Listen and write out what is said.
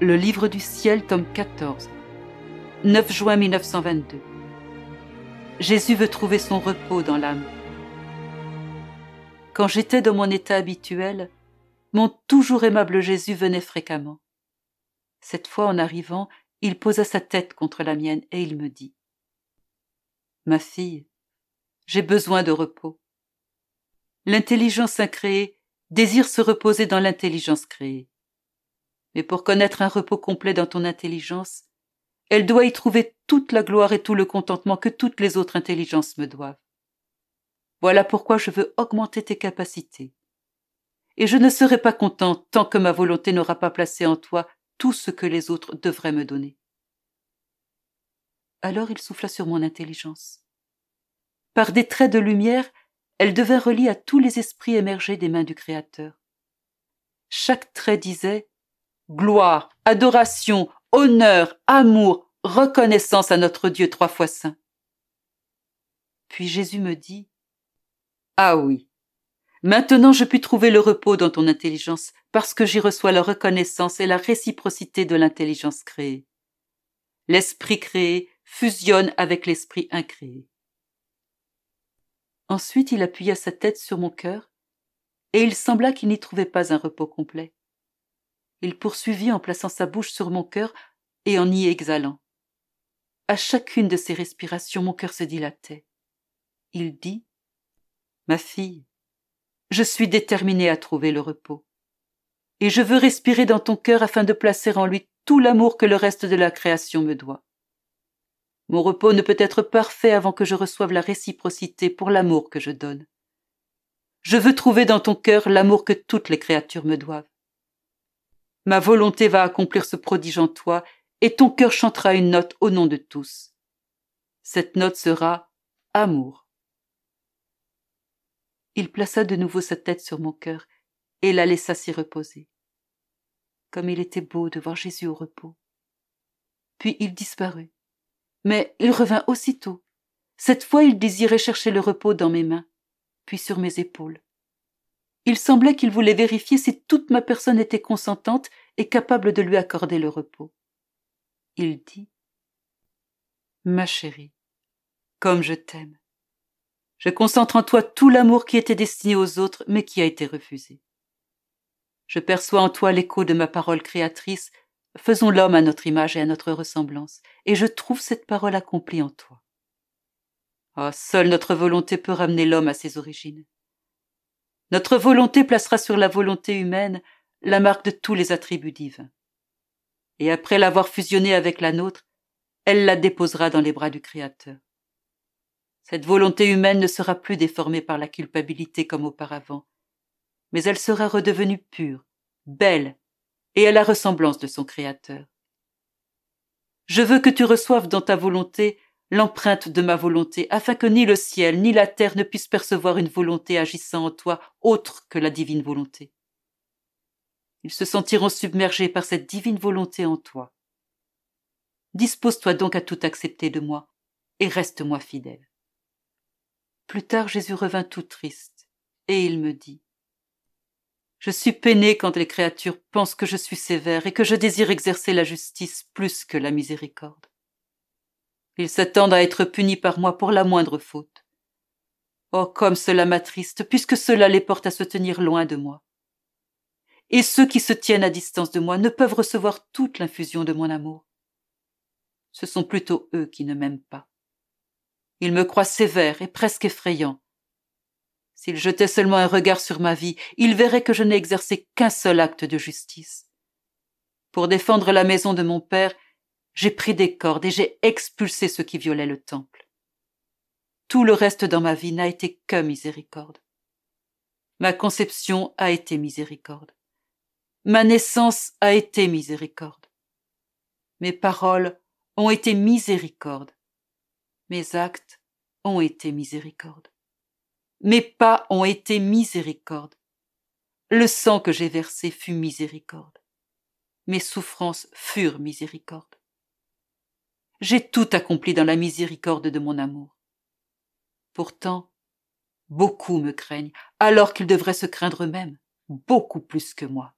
Le Livre du ciel, tome 14, 9 juin 1922. Jésus veut trouver son repos dans l'âme. Quand j'étais dans mon état habituel, mon toujours aimable Jésus venait fréquemment. Cette fois, en arrivant, il posa sa tête contre la mienne et il me dit : « Ma fille, j'ai besoin de repos. L'intelligence incréée désire se reposer dans l'intelligence créée. Mais pour connaître un repos complet dans ton intelligence, elle doit y trouver toute la gloire et tout le contentement que toutes les autres intelligences me doivent. Voilà pourquoi je veux augmenter tes capacités. Et je ne serai pas content tant que ma volonté n'aura pas placé en toi tout ce que les autres devraient me donner. » Alors il souffla sur mon intelligence. Par des traits de lumière, elle devint reliée à tous les esprits émergés des mains du Créateur. Chaque trait disait « Gloire, adoration, honneur, amour, reconnaissance à notre Dieu 3 fois saint. » Puis Jésus me dit : « Ah oui, maintenant je puis trouver le repos dans ton intelligence parce que j'y reçois la reconnaissance et la réciprocité de l'intelligence créée. L'esprit créé fusionne avec l'esprit incréé. » Ensuite il appuya sa tête sur mon cœur et il sembla qu'il n'y trouvait pas un repos complet. Il poursuivit en plaçant sa bouche sur mon cœur et en y exhalant. À chacune de ses respirations, mon cœur se dilatait. Il dit : « Ma fille, je suis déterminé à trouver le repos. Et je veux respirer dans ton cœur afin de placer en lui tout l'amour que le reste de la création me doit. Mon repos ne peut être parfait avant que je reçoive la réciprocité pour l'amour que je donne. Je veux trouver dans ton cœur l'amour que toutes les créatures me doivent. Ma volonté va accomplir ce prodige en toi et ton cœur chantera une note au nom de tous. Cette note sera amour. » Il plaça de nouveau sa tête sur mon cœur et la laissa s'y reposer. Comme il était beau de voir Jésus au repos. Puis il disparut. Mais il revint aussitôt. Cette fois, il désirait chercher le repos dans mes mains, puis sur mes épaules. Il semblait qu'il voulait vérifier si toute ma personne était consentante et capable de lui accorder le repos. Il dit : « Ma chérie, comme je t'aime. Je concentre en toi tout l'amour qui était destiné aux autres, mais qui a été refusé. Je perçois en toi l'écho de ma parole créatrice : faisons l'homme à notre image et à notre ressemblance, et je trouve cette parole accomplie en toi. Oh, seule notre volonté peut ramener l'homme à ses origines. Notre volonté placera sur la volonté humaine la marque de tous les attributs divins. Et après l'avoir fusionnée avec la nôtre, elle la déposera dans les bras du Créateur. Cette volonté humaine ne sera plus déformée par la culpabilité comme auparavant, mais elle sera redevenue pure, belle et à la ressemblance de son Créateur. Je veux que tu reçoives dans ta volonté l'empreinte de ma volonté, afin que ni le ciel ni la terre ne puissent percevoir une volonté agissant en toi autre que la divine volonté. Ils se sentiront submergés par cette divine volonté en toi. Dispose-toi donc à tout accepter de moi et reste-moi fidèle. » Plus tard, Jésus revint tout triste, et il me dit : « Je suis peiné quand les créatures pensent que je suis sévère et que je désire exercer la justice plus que la miséricorde. Ils s'attendent à être punis par moi pour la moindre faute. Oh, comme cela m'attriste, puisque cela les porte à se tenir loin de moi. Et ceux qui se tiennent à distance de moi ne peuvent recevoir toute l'infusion de mon amour. Ce sont plutôt eux qui ne m'aiment pas. Ils me croient sévère et presque effrayant. S'ils jetaient seulement un regard sur ma vie, ils verraient que je n'ai exercé qu'un seul acte de justice. Pour défendre la maison de mon père, j'ai pris des cordes et j'ai expulsé ceux qui violaient le temple. Tout le reste dans ma vie n'a été que miséricorde. Ma conception a été miséricorde. Ma naissance a été miséricorde. Mes paroles ont été miséricorde. Mes actes ont été miséricorde. Mes pas ont été miséricorde. Le sang que j'ai versé fut miséricorde. Mes souffrances furent miséricorde. J'ai tout accompli dans la miséricorde de mon amour. Pourtant, beaucoup me craignent, alors qu'ils devraient se craindre eux-mêmes, beaucoup plus que moi.